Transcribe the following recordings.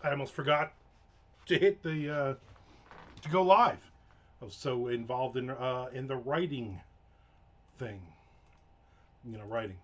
I almost forgot to hit the to go live. I was so involved in the writing thing. Writing.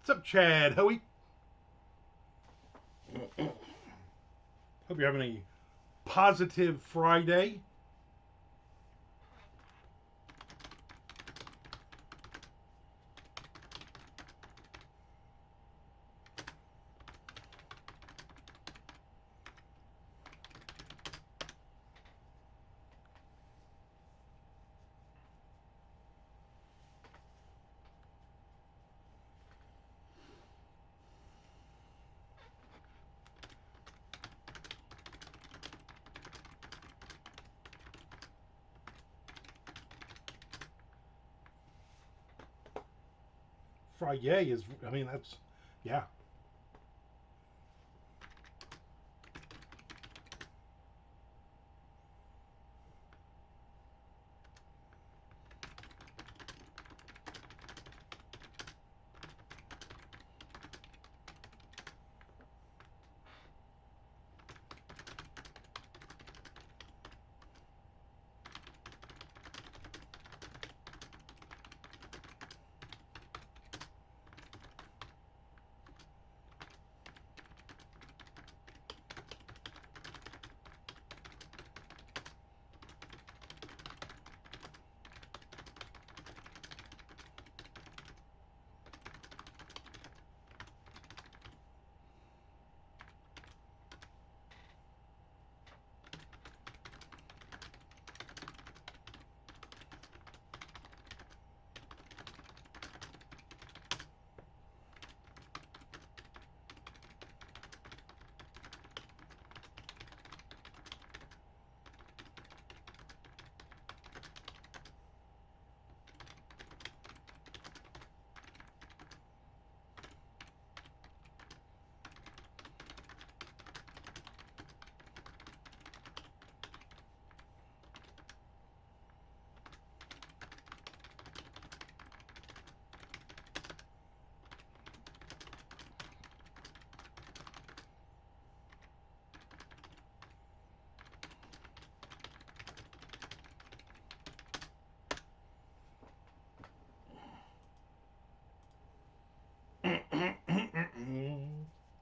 What's up, Chad? Hoey? Hope you're having a positive Friday. Friday is, I mean, that's, yeah.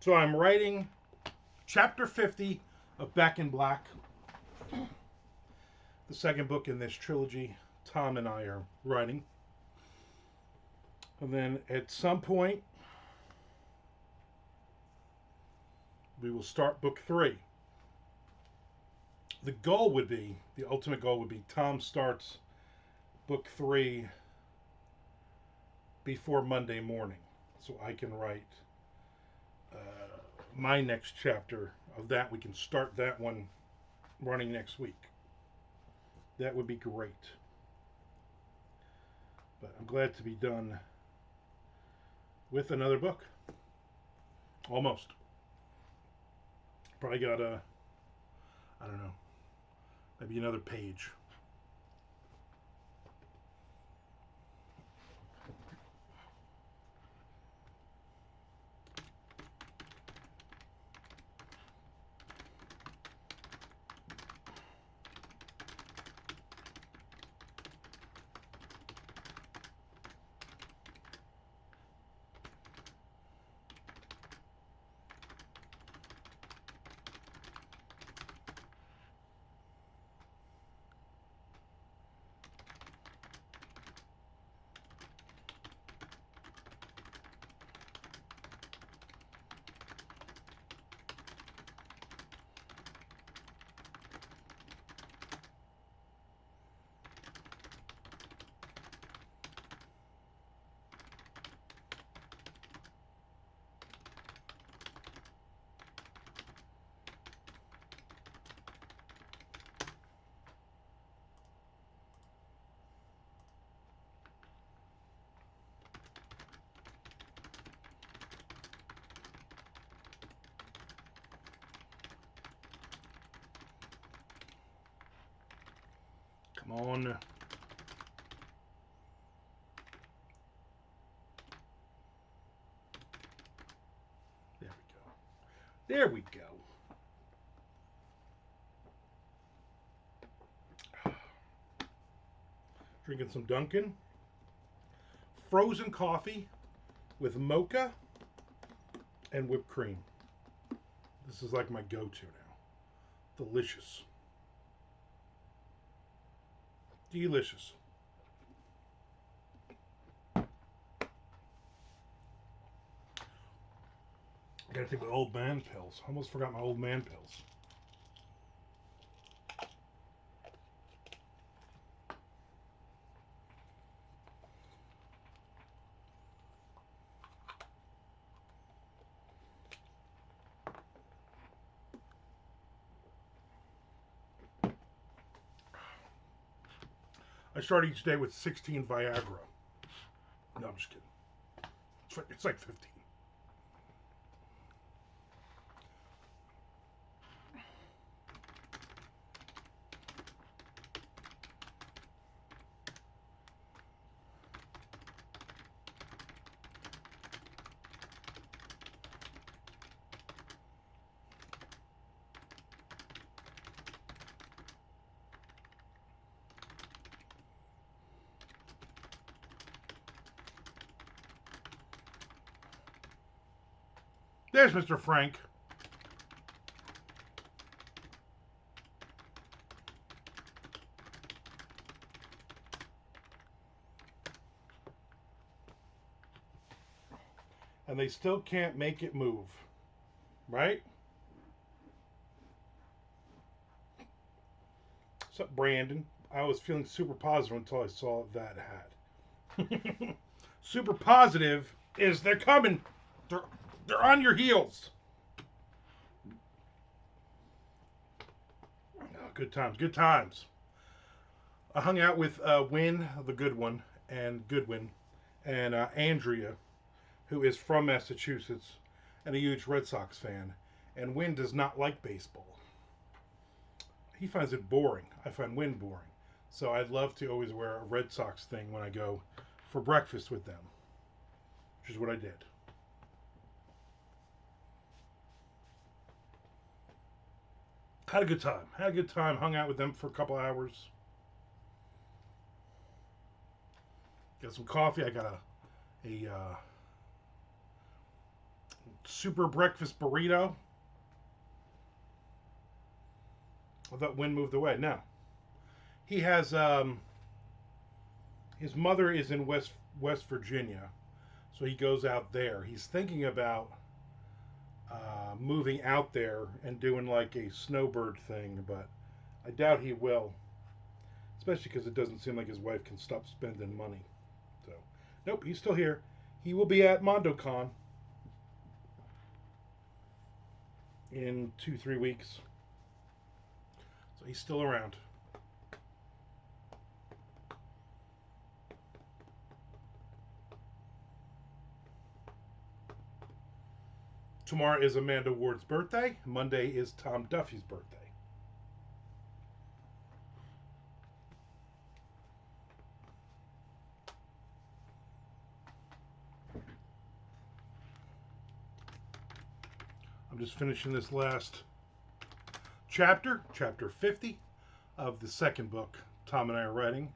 So I'm writing chapter 50 of Back in Black, the second book in this trilogy Tom and I are writing. And then at some point, we will start book 3. The goal would be, the ultimate goal would be Tom starts book 3 before Monday morning, so I can write my next chapter of that. We can start that one running next week. That would be great. But I'm glad to be done with another book. Almost. Probably got I don't know, maybe another page. Come on. There we go. There we go. Drinking some Dunkin'. Frozen coffee with mocha and whipped cream. This is like my go-to now. Delicious. Delicious. I gotta take my old man pills. Almost forgot my old man pills. I start each day with 16 Viagra. No, I'm just kidding. It's like 15. There's Mr. Frank. And they still can't make it move. Right? What's up, Brandon? I was feeling super positive until I saw that hat. Super positive is they're coming. They're on your heels. Oh, good times, good times. I hung out with Win, the good one, and Goodwin, and Andrea, who is from Massachusetts and a huge Red Sox fan. And Win does not like baseball. He finds it boring. I find Win boring. So I'd love to always wear a Red Sox thing when I go for breakfast with them, which is what I did. Had a good time. Had a good time. Hung out with them for a couple hours. Got some coffee. I got a super breakfast burrito. I thought Wynn moved away. No, he has. His mother is in West Virginia, so he goes out there. He's thinking about moving out there and doing like a snowbird thing, but I doubt he will, especially because it doesn't seem like his wife can stop spending money. So, nope, he's still here. He will be at MondoCon in 2-3 weeks, so he's still around. Tomorrow is Amanda Ward's birthday. Monday is Tom Duffy's birthday. I'm just finishing this last chapter, chapter 50 of the second book Tom and I are writing.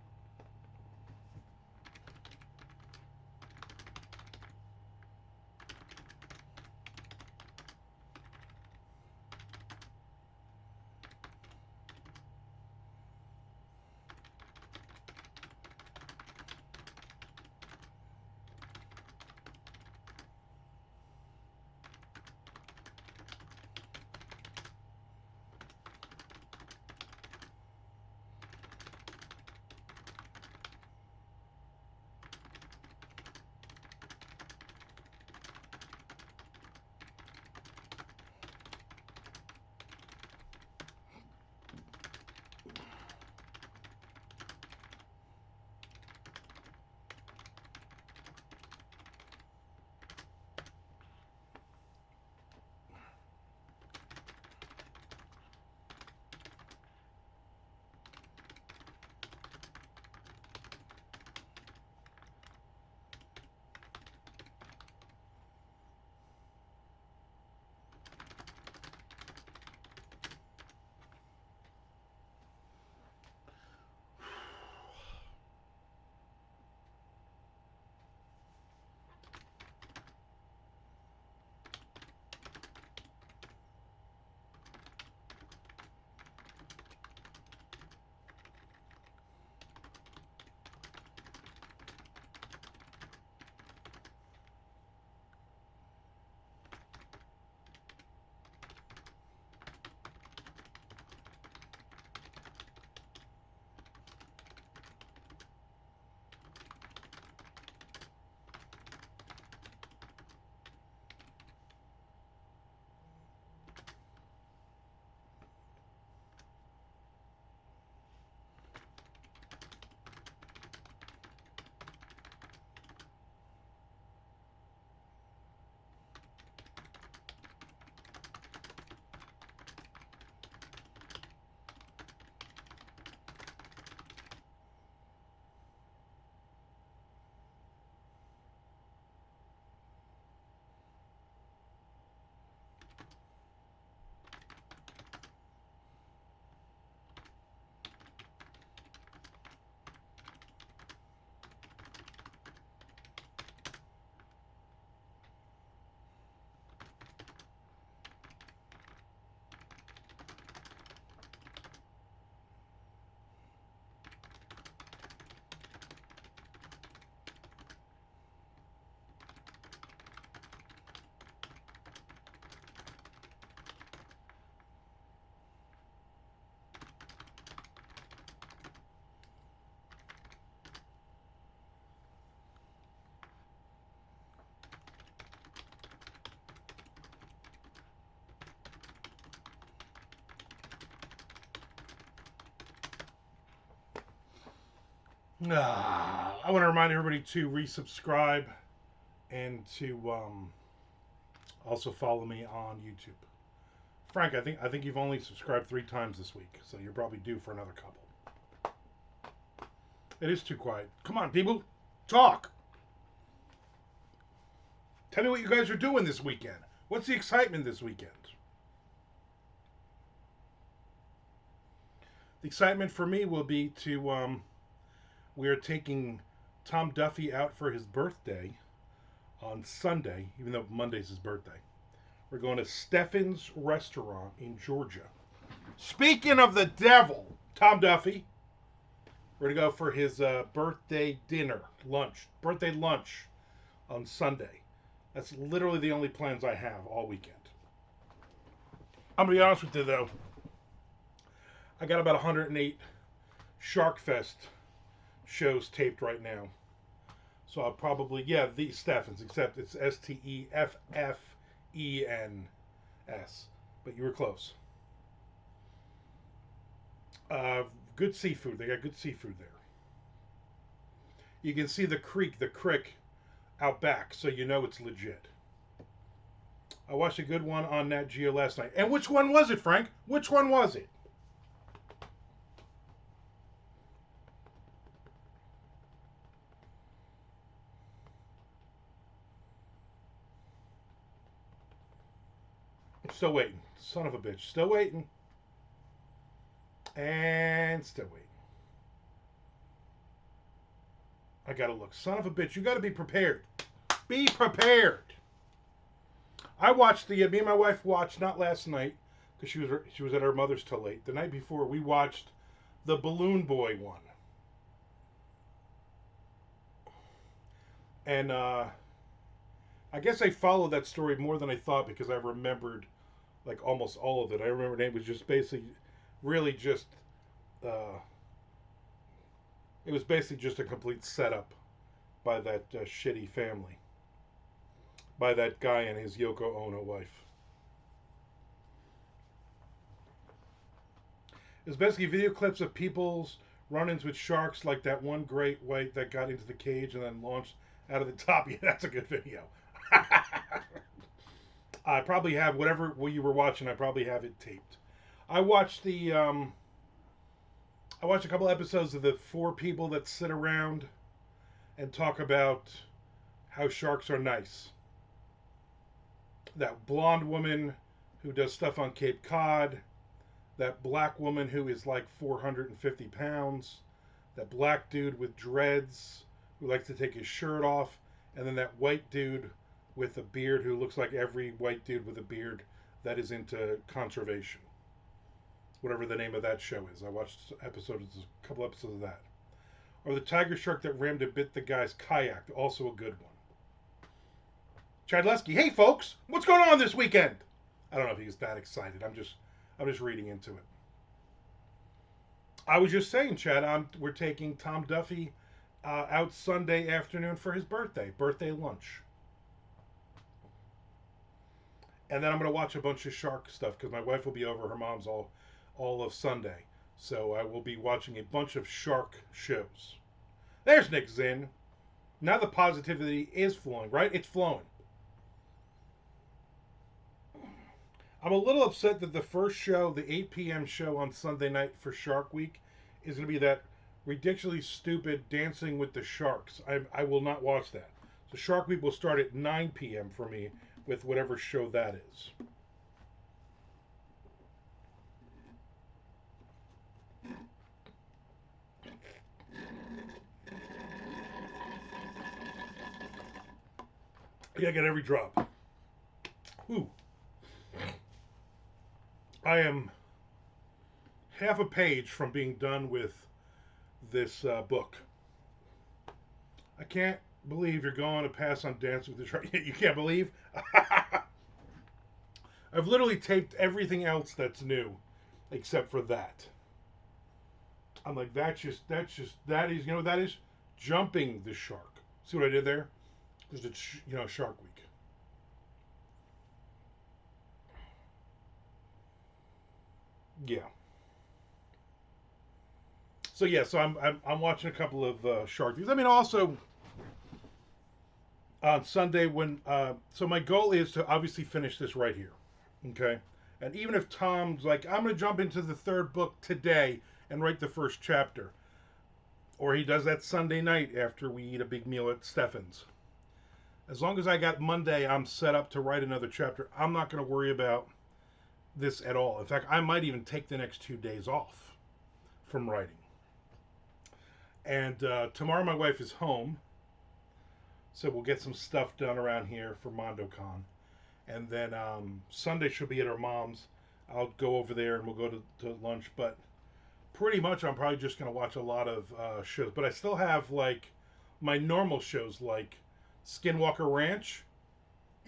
I want to remind everybody to resubscribe and to also follow me on YouTube. Frank, I think you've only subscribed 3 times this week, so you're probably due for another couple. It is too quiet. Come on, people, talk. Tell me what you guys are doing this weekend. What's the excitement this weekend? The excitement for me will be to we are taking Tom Duffy out for his birthday on Sunday, even though Monday's his birthday. We're going to Stephen's Restaurant in Georgia. Speaking of the devil, Tom Duffy, we're going to go for his birthday birthday lunch on Sunday. That's literally the only plans I have all weekend. I'm going to be honest with you, though. I got about 108 Shark Fest shows taped right now. So I'll probably, the Steffens, except it's Steffens. But you were close. Good seafood. They got good seafood there. You can see the crick out back, so you know it's legit. I watched a good one on Nat Geo last night. And which one was it, Frank? Which one was it? Still waiting. Son of a bitch. Still waiting. And still waiting. I gotta look. Son of a bitch. You gotta be prepared. Be prepared. I watched me and my wife watched, not last night, because she was at her mother's till late. The night before, we watched the Balloon Boy one. And I guess I followed that story more than I thought because I remembered like almost all of it. I remember it was just basically, really just, it was basically just a complete setup by that shitty family, by that guy and his Yoko Ono wife. It's basically video clips of people's run-ins with sharks, like that one great white that got into the cage and then launched out of the top. Yeah, that's a good video. I probably have whatever you were watching. I probably have it taped. I watched I watched a couple episodes of the four people that sit around and talk about how sharks are nice. That blonde woman who does stuff on Cape Cod. That black woman who is like 450 pounds. That black dude with dreads who likes to take his shirt off. And then that white dude with a beard who looks like every white dude with a beard that is into conservation. Whatever the name of that show is. I watched a couple episodes of that. Or the tiger shark that rammed and bit the guy's kayak. Also a good one. Chad Lesky, hey folks, what's going on this weekend? I don't know if he's that excited. I'm just reading into it. I was just saying, Chad, we're taking Tom Duffy out Sunday afternoon for his birthday lunch. And then I'm going to watch a bunch of shark stuff because my wife will be over. Her mom's all of Sunday. So I will be watching a bunch of shark shows. There's Nick Zinn. Now the positivity is flowing, right? It's flowing. I'm a little upset that the first show, the 8 p.m. show on Sunday night for Shark Week, is going to be that ridiculously stupid Dancing with the Sharks. I will not watch that. So Shark Week will start at 9 p.m. for me with whatever show that is. Yeah, I get every drop. Ooh. I am half a page from being done with this book. I can't believe you're going to pass on Dancing with the Shark. You can't believe? I've literally taped everything else that's new except for that. I'm like, that is, you know what that is? Jumping the shark. See what I did there? Because it's, Shark Week. Yeah. So I'm watching a couple of shark views. I mean, also on Sunday when so my goal is to obviously finish this right here, okay. And even if Tom's like, I'm going to jump into the third book today and write the first chapter, or he does that Sunday night after we eat a big meal at Steffens. As long as I got Monday, I'm set up to write another chapter. I'm not going to worry about this at all. In fact, I might even take the next 2 days off from writing. And tomorrow my wife is home, so we'll get some stuff done around here for MondoCon. and then Sunday she'll be at her mom's. I'll go over there and we'll go to lunch. But pretty much, I'm probably just gonna watch a lot of shows. But I still have like my normal shows like Skinwalker Ranch.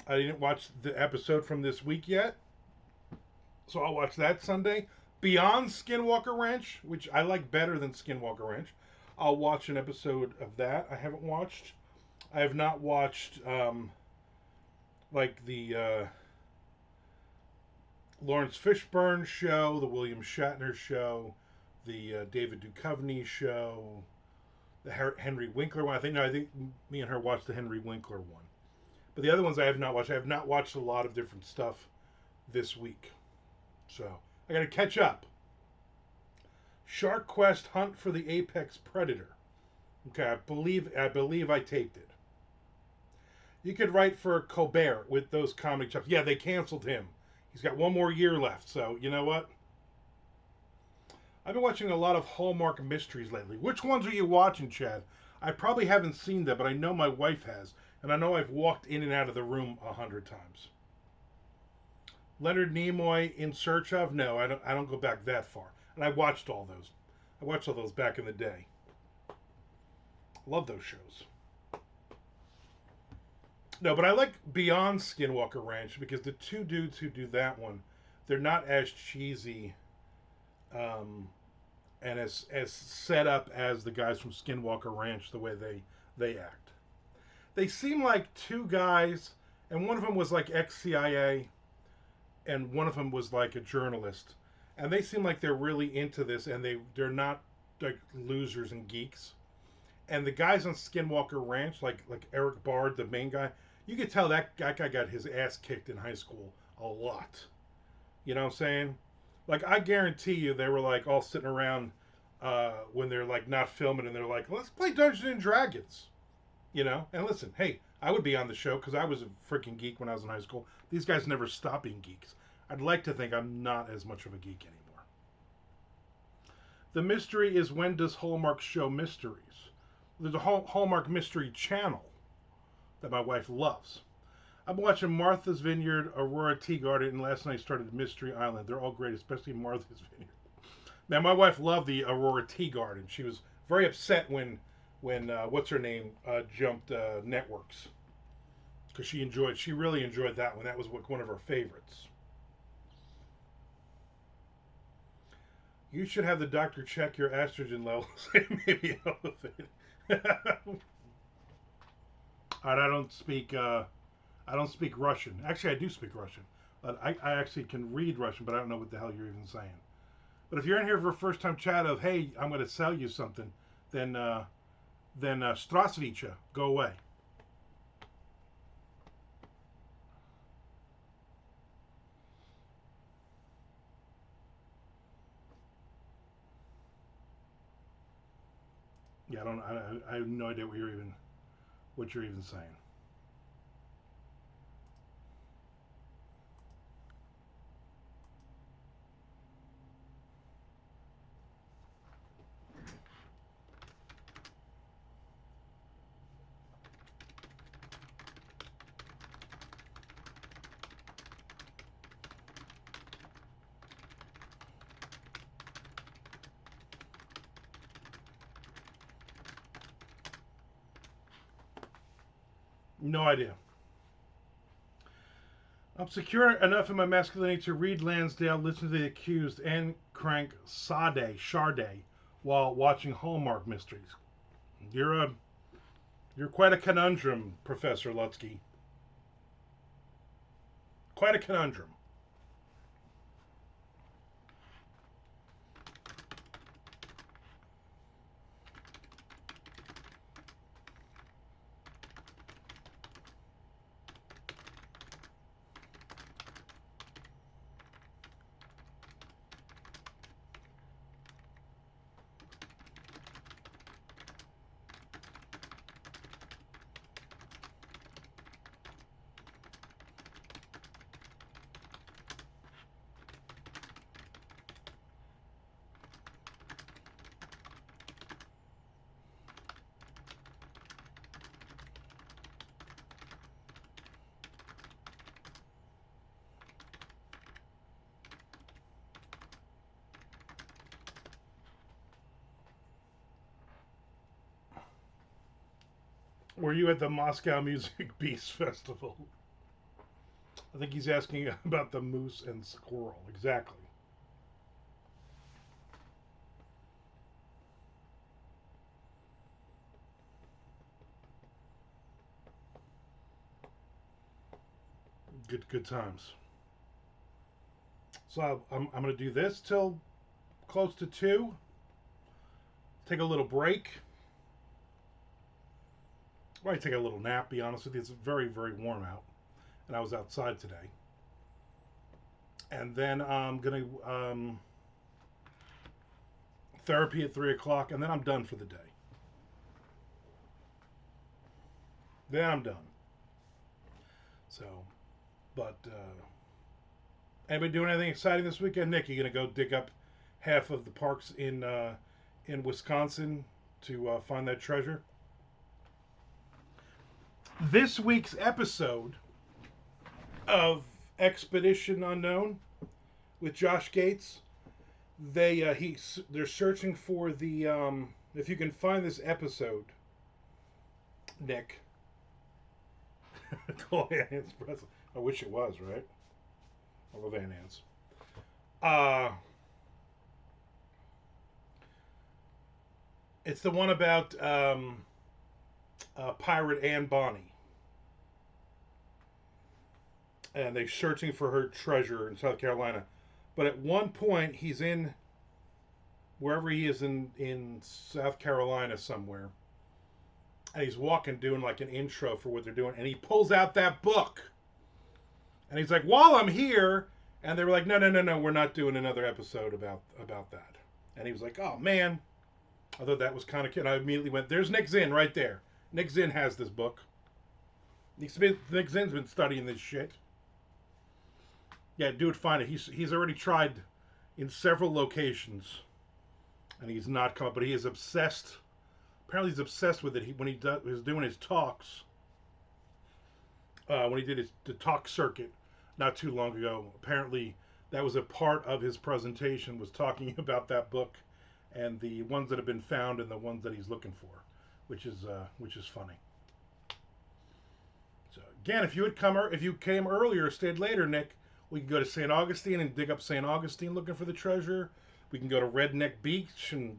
I didn't watch the episode from this week yet, so I'll watch that Sunday. Beyond Skinwalker Ranch, which I like better than Skinwalker Ranch, I'll watch an episode of that. I haven't watched. I have not watched like the Lawrence Fishburne show, the William Shatner show, the David Duchovny show, the Henry Winkler one. I think me and her watched the Henry Winkler one. But the other ones I have not watched. I have not watched a lot of different stuff this week. So I got to catch up. Shark Quest: Hunt for the Apex Predator. Okay, I believe I taped it. You could write for Colbert with those comedy chops. Yeah, they canceled him. He's got one more year left. So you know what? I've been watching a lot of Hallmark mysteries lately. Which ones are you watching, Chad? I probably haven't seen them, but I know my wife has, and I know I've walked in and out of the room 100 times. Leonard Nimoy, In Search of? No, I don't. I don't go back that far. And I watched all those. I watched all those back in the day. Love those shows. No, but I like Beyond Skinwalker Ranch because the two dudes who do that one, they're not as cheesy um, and as set up as the guys from Skinwalker Ranch. The way they act, they seem like two guys, and one of them was like ex-CIA, and one of them was like a journalist, and they seem like they're really into this, and they're not like losers and geeks. And the guys on Skinwalker Ranch, like Eric Bard, the main guy, you could tell that guy got his ass kicked in high school a lot. You know what I'm saying? Like I guarantee you, they were like all sitting around when they're like not filming, and they're like, "Let's play Dungeons and Dragons." You know? And listen, hey, I would be on the show because I was a freaking geek when I was in high school. These guys never stop being geeks. I'd like to think I'm not as much of a geek anymore. The mystery is, when does Hallmark show mysteries? There's a Hallmark Mystery Channel that my wife loves. I've been watching Martha's Vineyard, Aurora Tea Garden, and last night started Mystery Island. They're all great, especially Martha's Vineyard. Now, my wife loved the Aurora Tea Garden. She was very upset when what's her name jumped networks because she really enjoyed that one. That was one of her favorites. You should have the doctor check your estrogen levels. It may be elevated. And I don't speak Russian. Actually, I do speak Russian. I actually can read Russian, but I don't know what the hell you're even saying. But if you're in here for a first time chat of, hey, I'm going to sell you something, then Strasvicha, go away. Yeah, I don't. I have no idea what you're even saying. No idea. I'm secure enough in my masculinity to read Lansdale, listen to The Accused, and crank Sade while watching Hallmark mysteries. You're a you're quite a conundrum, Professor Lutsky. Quite a conundrum. Were you at the Moscow Music Beast Festival? I think he's asking about the moose and squirrel. Exactly. Good times. So I'm going to do this till close to 2. Take a little break. Might take a little nap, be honest with you. It's very, very warm out. And I was outside today. And then I'm going to therapy at 3 o'clock. And then I'm done for the day. Then I'm done. So, but anybody doing anything exciting this weekend? Nick, you going to go dig up half of the parks in Wisconsin to find that treasure? This week's episode of Expedition Unknown with Josh Gates, they're searching for the if you can find this episode, Nick. Call Van Nance Presley. I wish it was, right? I love Van Nance. It's the one about pirate Anne Bonny. And they're searching for her treasure in South Carolina. But at one point, he's in wherever he is in South Carolina somewhere. And he's walking, doing like an intro for what they're doing. And he pulls out that book. And he's like, while I'm here. And they were like, no, we're not doing another episode about that. And he was like, oh, man. I thought that was kind of cute. I immediately went, there's Nick Zinn right there. Nick Zinn has this book. Nick Zinn's been studying this shit. Yeah, dude, find it. He's already tried in several locations, and he's not come up. But he is obsessed. Apparently, he's obsessed with it. When he was doing his talks, when he did the talk circuit not too long ago, apparently that was a part of his presentation, was talking about that book and the ones that have been found and the ones that he's looking for, which is funny. So again, if you came earlier, stayed later, Nick, we can go to St. Augustine and dig up St. Augustine looking for the treasure. We can go to Redneck Beach and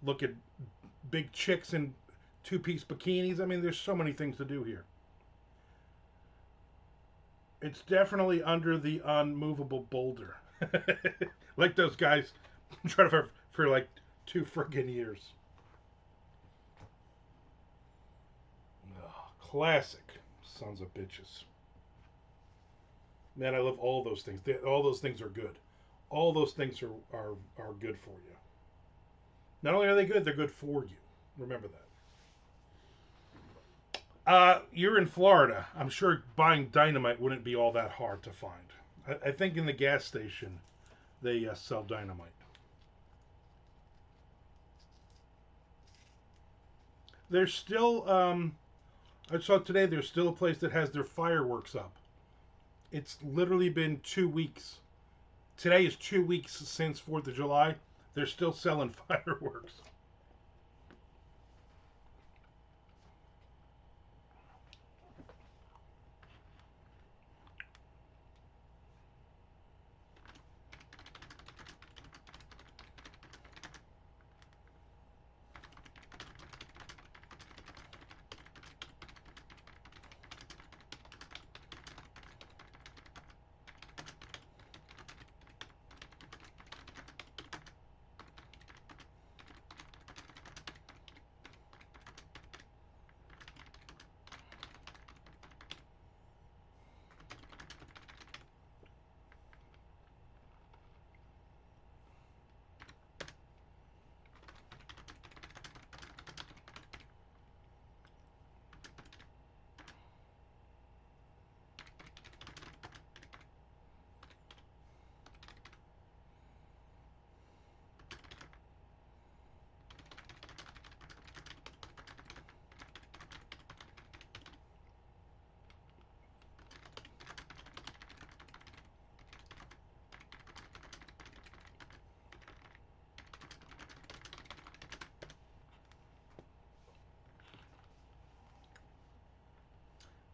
look at big chicks in two-piece bikinis. I mean, there's so many things to do here. It's definitely under the unmovable boulder. Like those guys trying for like 2 friggin' years. Oh, classic sons of bitches. Man, I love all those things. All those things are good. All those things are good for you. Not only are they good, they're good for you. Remember that. You're in Florida. I'm sure buying dynamite wouldn't be all that hard to find. I think in the gas station they sell dynamite. There's still, I saw today, there's still a place that has their fireworks up. It's literally been 2 weeks. Today is 2 weeks since 4th of July. They're still selling fireworks.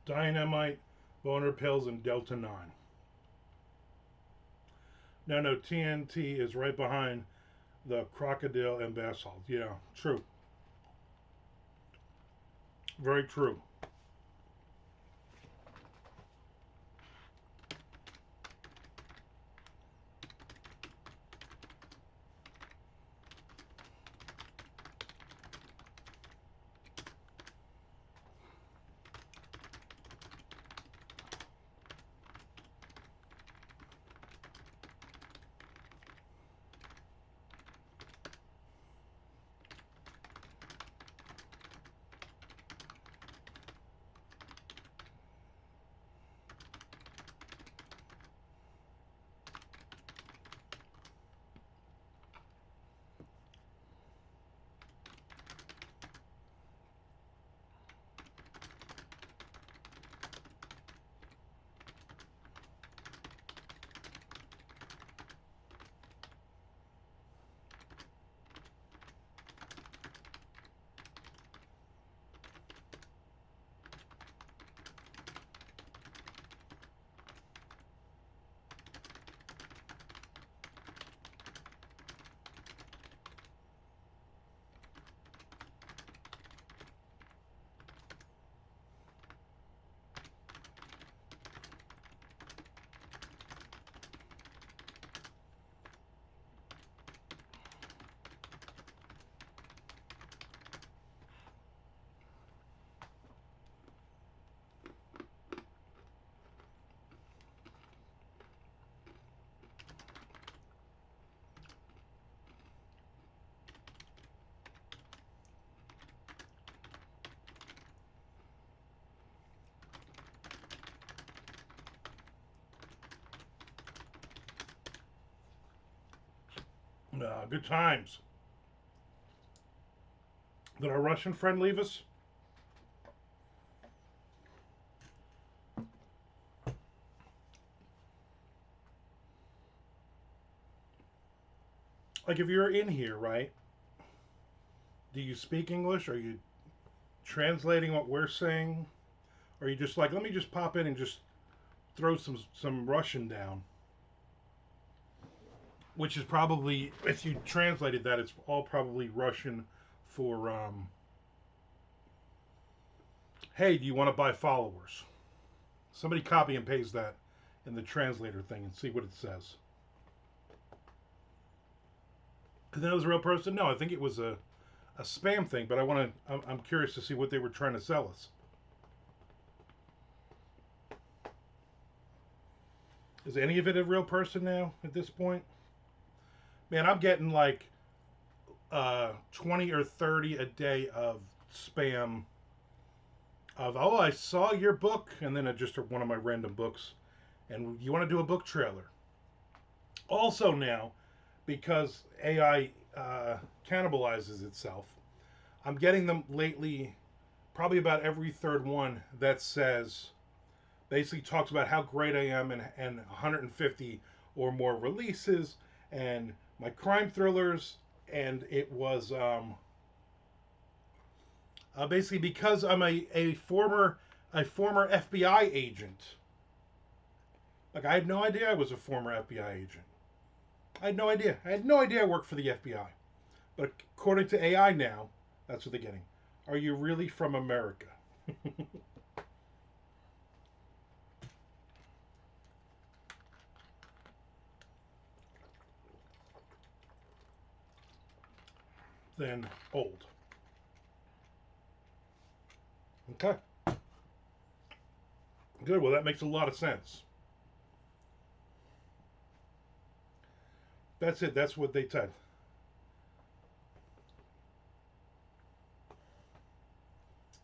Dynamite, boner pills, and Delta 9. No, TNT is right behind the crocodile and basalt. Yeah, true. Very true. Good times. Did our Russian friend leave us? Like, if you're in here, right? Do you speak English? Are you translating what we're saying? Or are you just like, let me just pop in and just throw some Russian down? Which is probably, if you translated that, it's all probably Russian for, hey, do you want to buy followers? Somebody copy and paste that in the translator thing and see what it says. Because that was a real person? No, I think it was a spam thing, but I'm curious to see what they were trying to sell us. Is any of it a real person now at this point? Man, I'm getting like 20 or 30 a day of spam of, oh, I saw your book, and then just one of my random books, and you want to do a book trailer. Also now, because AI cannibalizes itself, I'm getting them lately, probably about every third one that says, basically talks about how great I am and 150 or more releases and my crime thrillers, and it was basically because I'm a former FBI agent. Like, I had no idea I was a former FBI agent. I had no idea. I had no idea I worked for the FBI. But according to AI now, that's what they're getting. Are you really from America? Then old. Okay. Good. Well, that makes a lot of sense. That's it. That's what they type.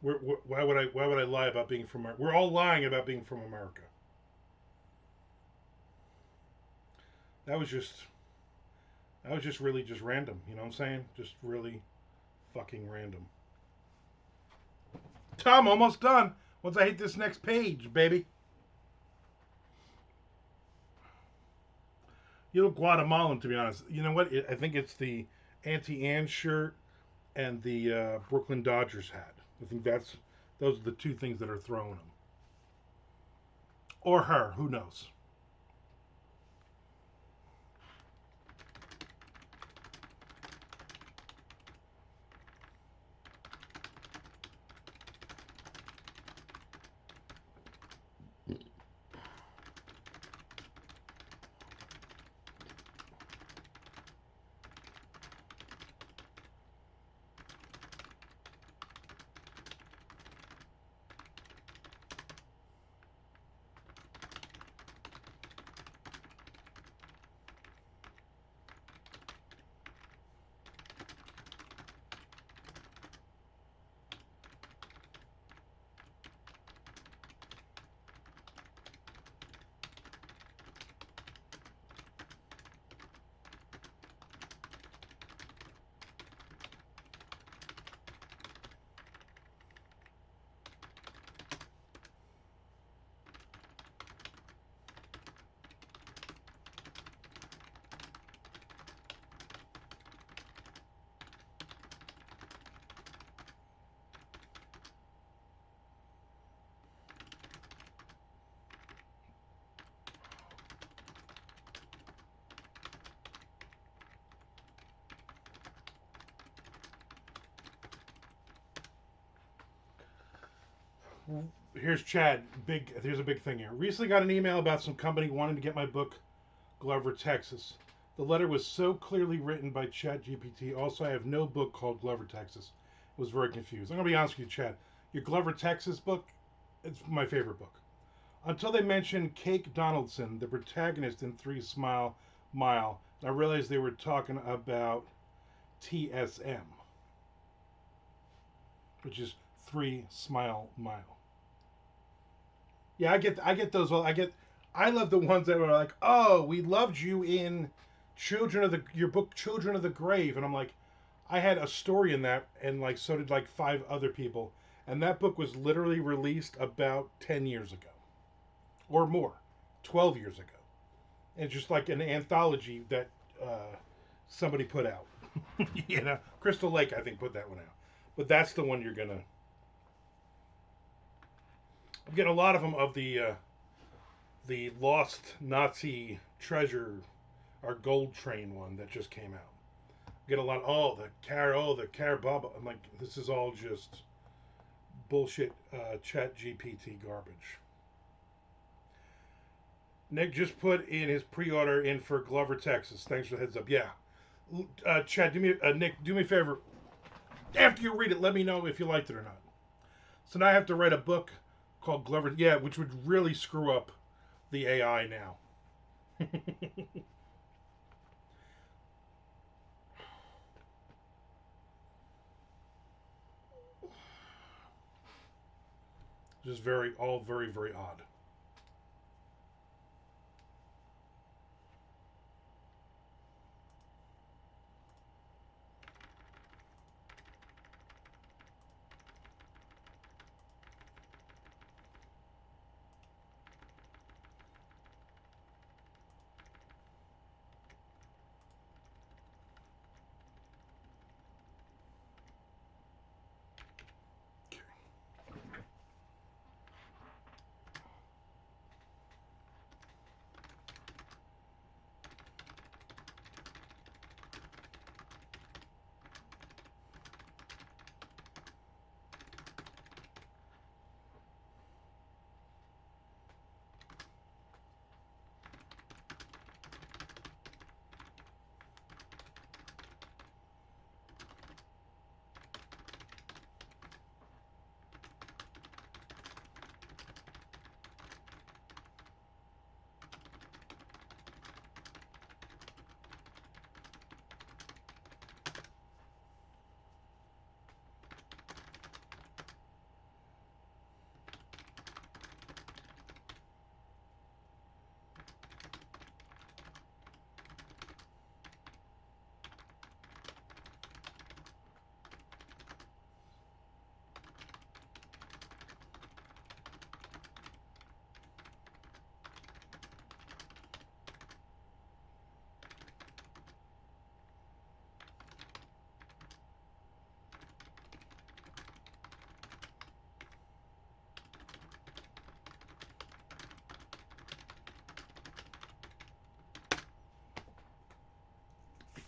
Why would I lie about being from America? We're all lying about being from America. That was just really just random. You know what I'm saying? Just really fucking random. Tom, almost done. Once I hit this next page, baby. You look Guatemalan, to be honest. You know what? I think it's the Auntie Anne shirt and the Brooklyn Dodgers hat. I think those are the two things that are throwing them. or her. Who knows? Here's Chad. Here's a big thing here. Recently got an email about some company wanting to get my book, Glover, Texas. The letter was so clearly written by ChatGPT. Also, I have no book called Glover, Texas. I was very confused. I'm gonna be honest with you, Chad. Your Glover, Texas book, it's my favorite book. Until they mentioned Cake Donaldson, the protagonist in Three Smile Mile, I realized they were talking about TSM, which is Three Smile Mile. Yeah, I get those. Well, I love the ones that are like, oh, we loved you in Children of the your book Children of the Grave, and I'm like, I had a story in that, and like so did like five other people, and that book was literally released about 10 years ago or more, 12 years ago. And it's just like an anthology that somebody put out. Crystal Lake I think put that one out, but that's the one you're gonna. I'm getting a lot of them of the lost Nazi treasure or gold train one that just came out. Get a lot. The car baba. I'm like, this is all just bullshit. Chat GPT garbage. Nick just put in his pre-order in for Glover, Texas. Thanks for the heads up. Yeah, Chad, Nick, do me a favor. After you read it, let me know if you liked it or not. So now I have to write a book called Glover. Yeah, which would really screw up the AI now. Just very, very odd.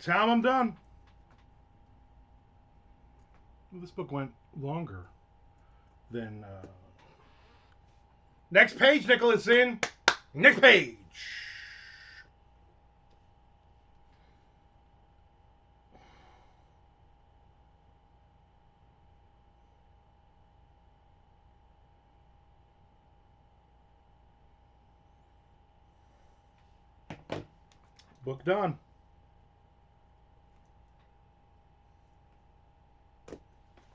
Tom, I'm done. Well, this book went longer than. Next page, Nicholas, in. Next page. Book done.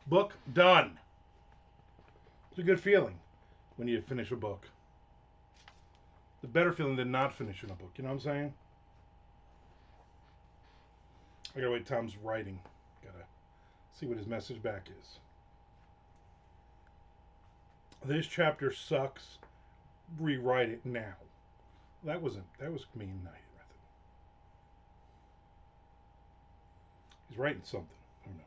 Book done. It's a good feeling when you finish a book. It's a better feeling than not finishing a book. You know what I'm saying? I gotta wait. Tom's writing. Gotta see what his message back is. This chapter sucks. Rewrite it now. That was mean. He's writing something. Who knows?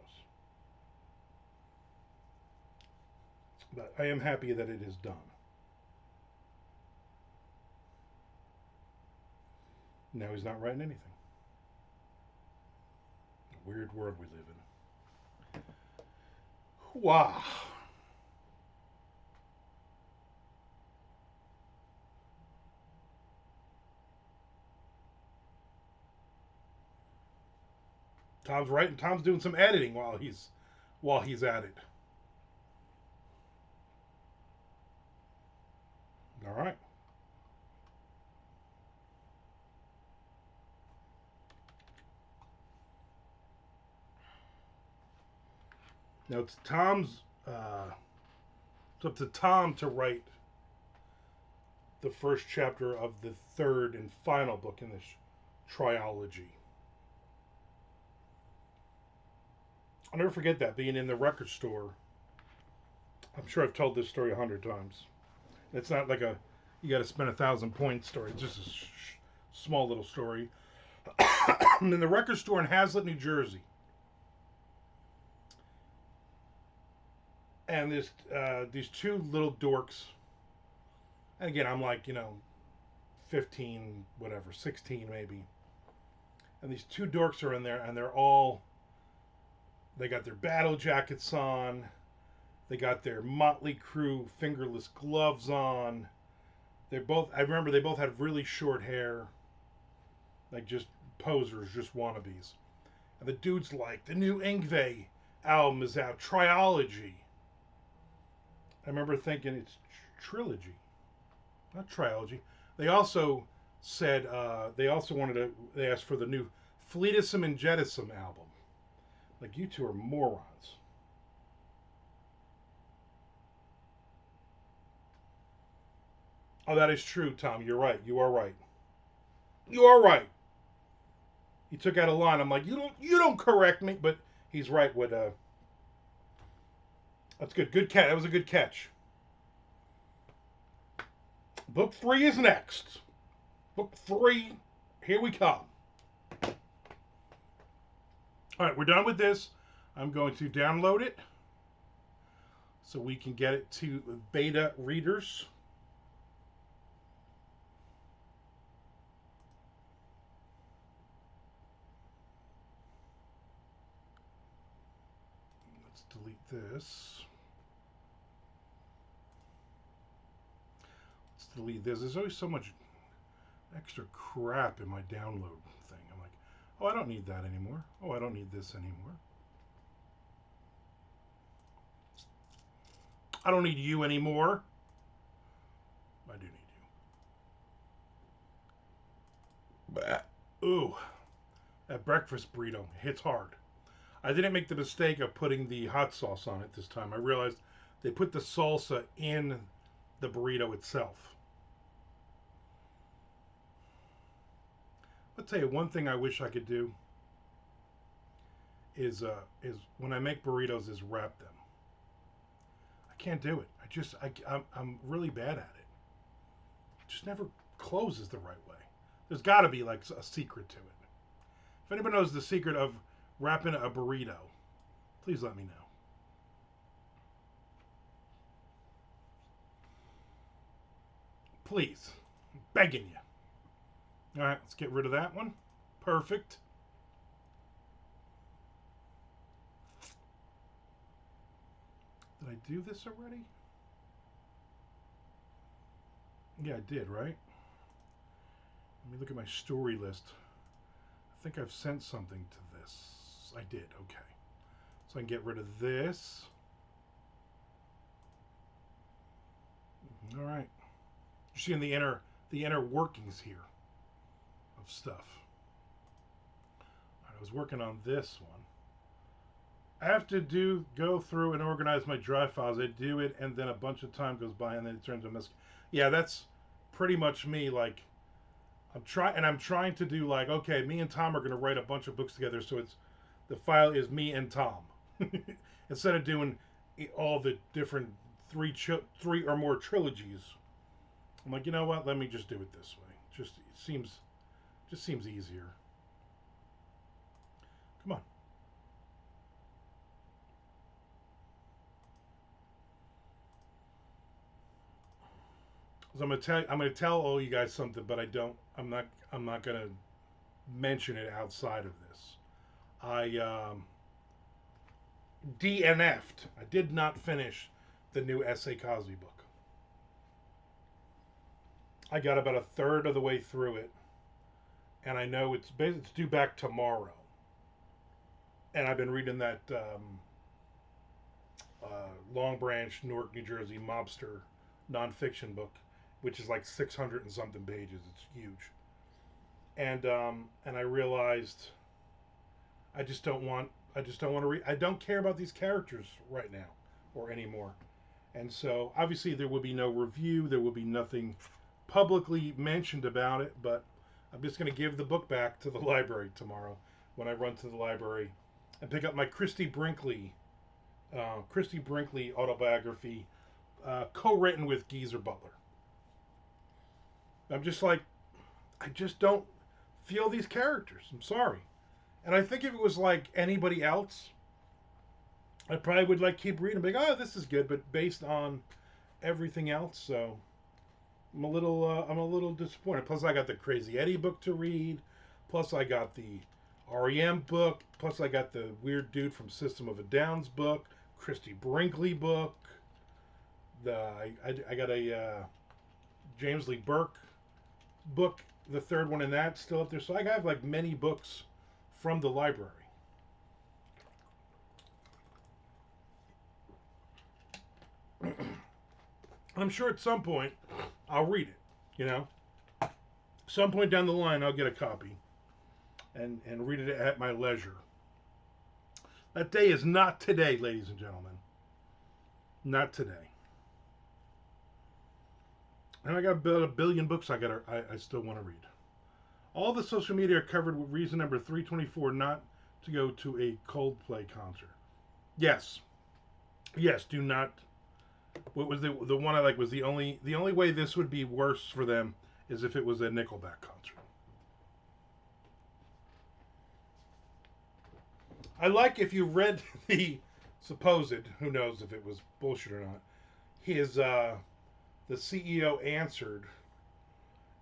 But I am happy that it is done. Now he's not writing anything. A weird world we live in. Wow. Tom's writing. Tom's doing some editing while he's at it. All right. Now it's Tom's. It's up to Tom to write the first chapter of the third and final book in this trilogy. I'll never forget that, being in the record store. I'm sure I've told this story 100 times. It's not like you got to spend 1,000 points story. It's just a small little story. In the record store in Hazlet, New Jersey. And there's these two little dorks. And again, I'm like, 15, whatever, 16 maybe. And these two dorks are in there, and they got their battle jackets on. They got their Motley Crue fingerless gloves on. I remember they both had really short hair. Like just posers, just wannabes. And the dude's like, the new Yngwie album is out, Trilogy. I remember thinking it's trilogy, not trilogy. They also said, they asked for the new Fleetism and Jetism album. Like, you two are morons. Oh, that is true, Tom. You're right. You are right. You are right. He took out a line. I'm like, you don't correct me, but he's right. That's good. Good catch. That was a good catch. Book 3 is next. Book 3. Here we come. All right, we're done with this. I'm going to download it so we can get it to beta readers. Let's delete this. Let's delete this. There's always so much extra crap in my download thing. I'm like, oh, I don't need that anymore. Oh, I don't need this anymore. I don't need you anymore. I do need you. Ooh, that breakfast burrito hits hard. I didn't make the mistake of putting the hot sauce on it this time. I realized they put the salsa in the burrito itself. I'll tell you one thing I wish I could do is when I make burritos is wrap them. I can't do it. I'm really bad at it. It just never closes the right way. There's got to be like a secret to it. If anybody knows the secret of wrapping a burrito, please let me know. Please. I'm begging you. All right, let's get rid of that one. Perfect. Did I do this already? Yeah, I did, right? Let me look at my story list. I think I've sent something to this. I did, okay. So I can get rid of this. All right. You're seeing the inner workings here of stuff. All right, I was working on this one. I have to go through and organize my drive files. I do it, and then a bunch of time goes by, and then it turns into a mess. Yeah, that's pretty much me. Like I'm trying to do like, okay, me and Tom are going to write a bunch of books together, so it's the file is me and Tom, instead of doing all the different three or more trilogies. I'm like, you know what? Let me just do it this way. Just seems easier. Come on. So I'm gonna tell all you guys something, but I'm not gonna mention it outside of this. I DNF'd. I did not finish the new S.A. Cosby book. I got about a third of the way through it, and I know it's due back tomorrow. And I've been reading that Long Branch, Newark, New Jersey mobster nonfiction book, which is like 600 and something pages. It's huge. And I realized I just don't want to read. I don't care about these characters right now or anymore. And so obviously there will be no review. There will be nothing publicly mentioned about it. But I'm just going to give the book back to the library tomorrow when I run to the library and pick up my Christy Brinkley autobiography, co-written with Geezer Butler. I'm just like, I just don't feel these characters. I'm sorry. And I think if it was like anybody else, I probably would like keep reading, like, oh, this is good. But based on everything else, so I'm a little disappointed. Plus, I got the Crazy Eddie book to read. Plus, I got the REM book. Plus, I got the weird dude from System of a Down's book, Christy Brinkley book. I got a James Lee Burke book, the third one in that, still up there. So I have like many books from the library. I'm sure at some point I'll read it, you know. Some point down the line I'll get a copy and read it at my leisure. That day is not today, ladies and gentlemen. Not today. And I got about a billion books I still want to read. All the social media are covered with reason number 324 not to go to a Coldplay concert. Yes. Yes, do not. What was the one I like was the only way this would be worse for them is if it was a Nickelback concert. I like if you read the supposed, who knows if it was bullshit or not, his the CEO answered,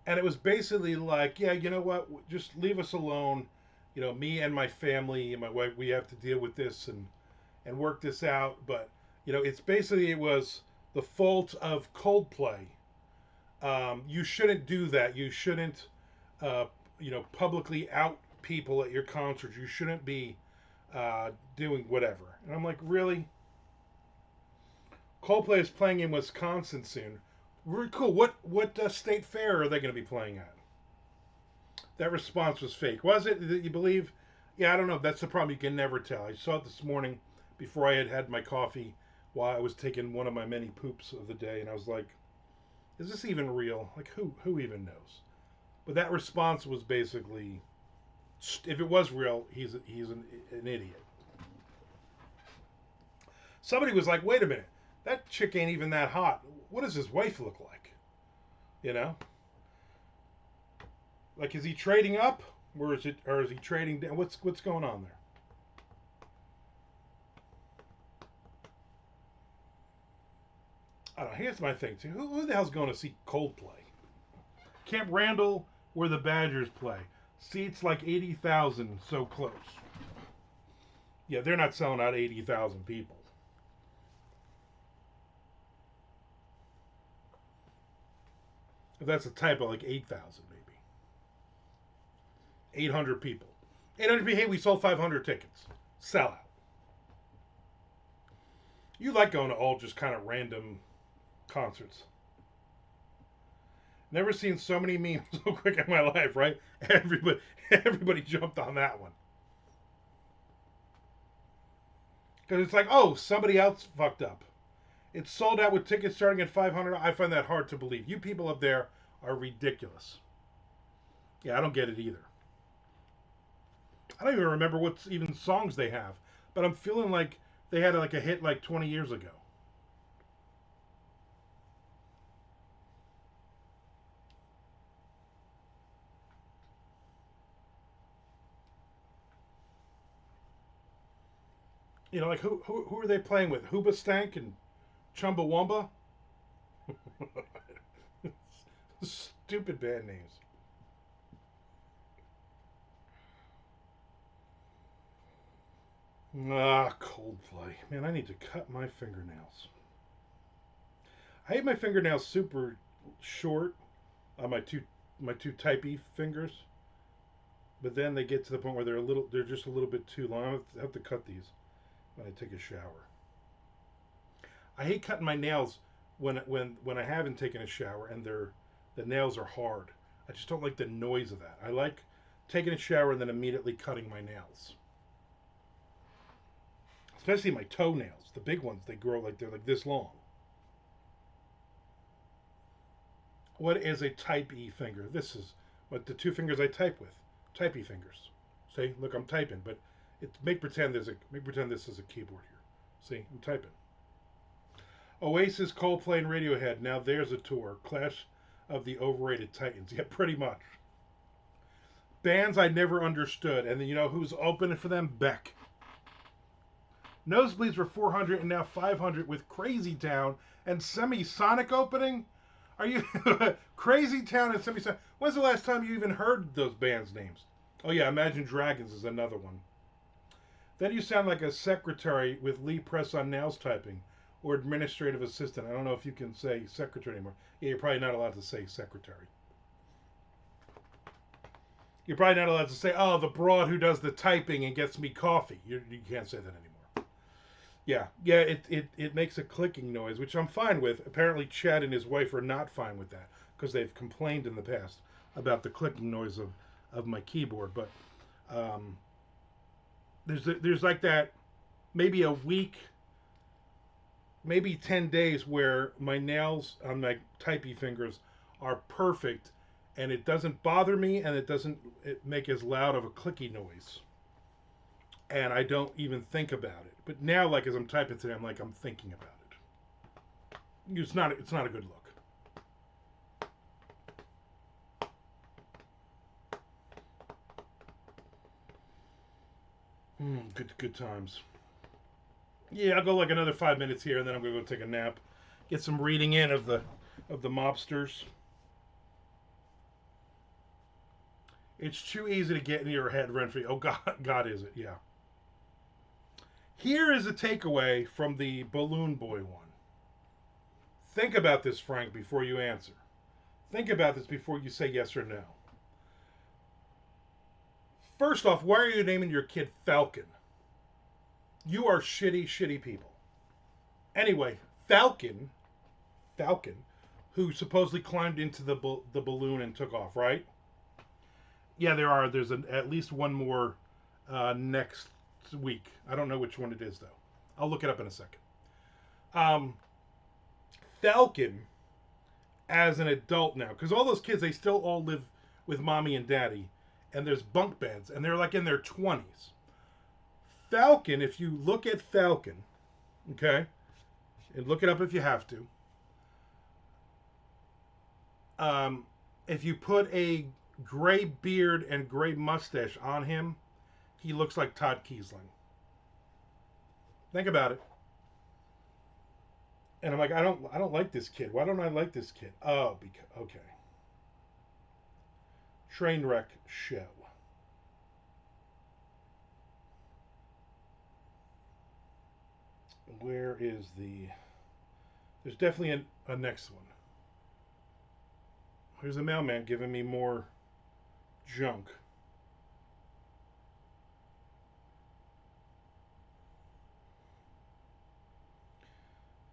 and it was basically like, yeah, you know what, just leave us alone. You know, me and my family and my wife, we have to deal with this and work this out. But you know, it's basically it was the fault of Coldplay. You shouldn't do that. You shouldn't, uh, you know, publicly out people at your concerts. You shouldn't be doing whatever. And I'm like, really? Coldplay is playing in Wisconsin soon. Very cool. What state fair are they going to be playing at? That response was fake. Was it? Did you believe? Yeah, I don't know. That's the problem. You can never tell. I saw it this morning before I had had my coffee while I was taking one of my many poops of the day, and I was like, is this even real? Like, who even knows? But that response was basically, if it was real, he's an idiot. Somebody was like, wait a minute, that chick ain't even that hot. What does his wife look like? You know, like, is he trading up, or is he trading down? What's going on there? I don't know. Here's my thing too. Who the hell's going to see Coldplay? Camp Randall, where the Badgers play. Seats like 80,000, so close. Yeah, they're not selling out 80,000 people. If that's a typo, like 8,000 maybe. 800 people. 800 people. Hey, we sold 500 tickets. Sell out. You like going to all just kind of random concerts. Never seen so many memes so quick in my life, right? Everybody jumped on that one. Because it's like, oh, somebody else fucked up. It's sold out with tickets starting at 500. I find that hard to believe. You people up there are ridiculous. Yeah, I don't get it either. I don't even remember what even songs they have, but I'm feeling like they had like a hit like 20 years ago. You know, like who are they playing with? Hoobastank and Chumbawamba? Stupid band names. Ah, Coldplay. Man, I need to cut my fingernails. I hate my fingernails super short on my two typey fingers, but then they get to the point where they're just a little bit too long. I have to cut these when I take a shower. I hate cutting my nails when I haven't taken a shower and the nails are hard. I just don't like the noise of that. I like taking a shower and then immediately cutting my nails. Especially my toenails, the big ones, they grow like they're like this long. What is a type E finger? This is what the two fingers I type with. Type E fingers. See, look, I'm typing, but make pretend this is a keyboard here. See, I'm typing. Oasis, Coldplay, and Radiohead. Now there's a tour. Clash of the Overrated Titans. Yeah, pretty much. Bands I never understood, and then you know who's opening for them? Beck. Nosebleeds were 400 and now 500 with Crazy Town and Semisonic opening. Are you Crazy Town and Semisonic? When's the last time you even heard those bands' names? Oh yeah, Imagine Dragons is another one. Then you sound like a secretary with Lee Press on nails typing or administrative assistant. I don't know if you can say secretary anymore. Yeah, you're probably not allowed to say secretary. You're probably not allowed to say, oh, the broad who does the typing and gets me coffee. You can't say that anymore. Yeah, it makes a clicking noise, which I'm fine with. Apparently, Chad and his wife are not fine with that because they've complained in the past about the clicking noise of my keyboard. But um, there's like that maybe a week, maybe 10 days where my nails on my typey fingers are perfect and it doesn't bother me and it make as loud of a clicky noise. And I don't even think about it. But now, like as I'm typing today, I'm thinking about it. It's not a good look. Good times. Yeah, I'll go like another 5 minutes here, and then I'm gonna go take a nap, get some reading in of the mobsters. It's too easy to get into your head, Renfrey. Oh God, God, is it? Yeah. Here is a takeaway from the Balloon Boy one. Think about this, Frank, before you answer. Think about this before you say yes or no. First off, why are you naming your kid Falcon? You are shitty, shitty people. Anyway, Falcon, who supposedly climbed into the balloon and took off, right? Yeah, There's at least one more next week. I don't know which one it is though. I'll look it up in a second. Um, Falcon, as an adult now, because all those kids they still all live with mommy and daddy, and there's bunk beds, and they're like in their 20s. Falcon, if you look at Falcon, okay, and look it up if you have to. If you put a gray beard and gray mustache on him, he looks like Todd Kiesling. Think about it. And I'm like, I don't like this kid. Why don't I like this kid? Oh, because okay. Trainwreck show. Where is the? There's definitely a next one. Here's the mailman giving me more junk.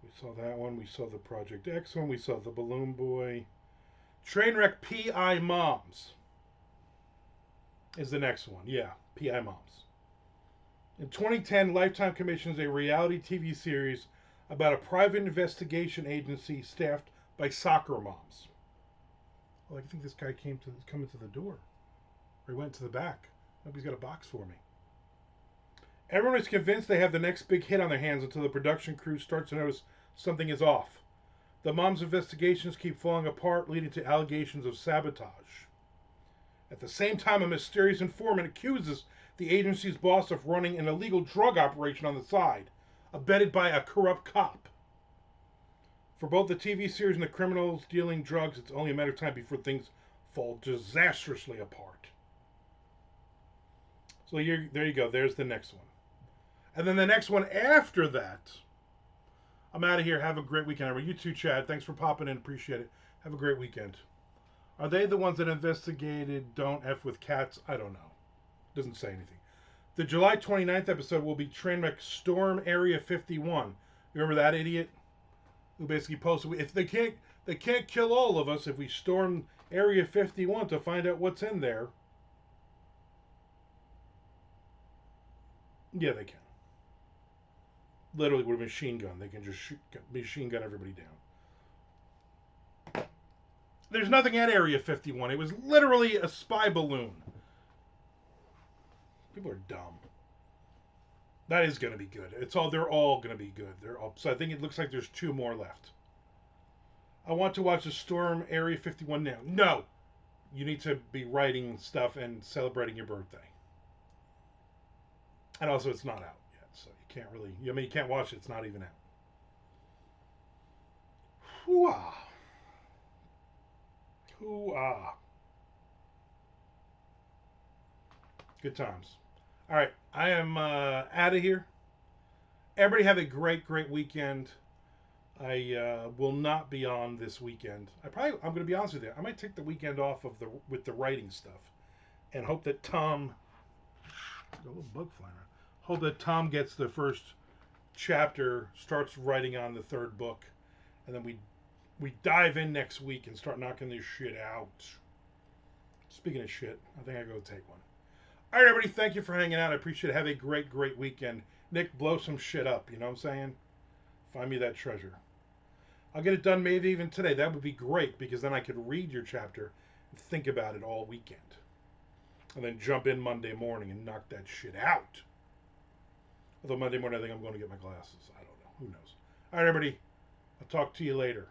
We saw that one. We saw the Project X one. We saw the Balloon Boy. Trainwreck PI Moms is the next one. Yeah, PI Moms. In 2010, Lifetime commissions a reality TV series about a private investigation agency staffed by soccer moms. Well, I think this guy coming to the door. Or he went to the back. Nobody's got a box for me. Everyone is convinced they have the next big hit on their hands until the production crew starts to notice something is off. The moms' investigations keep falling apart, leading to allegations of sabotage. At the same time, a mysterious informant accuses the agency's boss of running an illegal drug operation on the side, abetted by a corrupt cop. For both the TV series and the criminals dealing drugs, it's only a matter of time before things fall disastrously apart. So there you go. There's the next one. And then the next one after that, I'm out of here. Have a great weekend. You too, Chad. Thanks for popping in. Appreciate it. Have a great weekend. Are they the ones that investigated Don't F with Cats? I don't know. Doesn't say anything. The July 29th episode will be Trainwreck Storm Area 51. You remember that idiot? Who basically posted, if they can't kill all of us if we storm Area 51 to find out what's in there. Yeah, they can. Literally with a machine gun. They can just machine gun everybody down. There's nothing at Area 51. It was literally a spy balloon. People are dumb. That is going to be good. They're all going to be good. So I think it looks like there's 2 more left. I want to watch the Storm Area 51 now. No. You need to be writing stuff and celebrating your birthday. And also it's not out yet, so you can't really, you can't watch it. It's not even out. Hoo-ah. Hoo-ah. Good times. All right, I am out of here. Everybody have a great, great weekend. I will not be on this weekend. I'm going to be honest with you. I might take the weekend off with the writing stuff, and hope that Tom. Got a little bug flying around. Hope that Tom gets the first chapter, starts writing on the 3rd book, and then we dive in next week and start knocking this shit out. Speaking of shit, I think I go take one. All right, everybody, thank you for hanging out. I appreciate it. Have a great, great weekend. Nick, blow some shit up. You know what I'm saying? Find me that treasure. I'll get it done maybe even today. That would be great, because then I could read your chapter and think about it all weekend. And then jump in Monday morning and knock that shit out. Although Monday morning I think I'm going to get my glasses. I don't know. Who knows? All right, everybody. I'll talk to you later.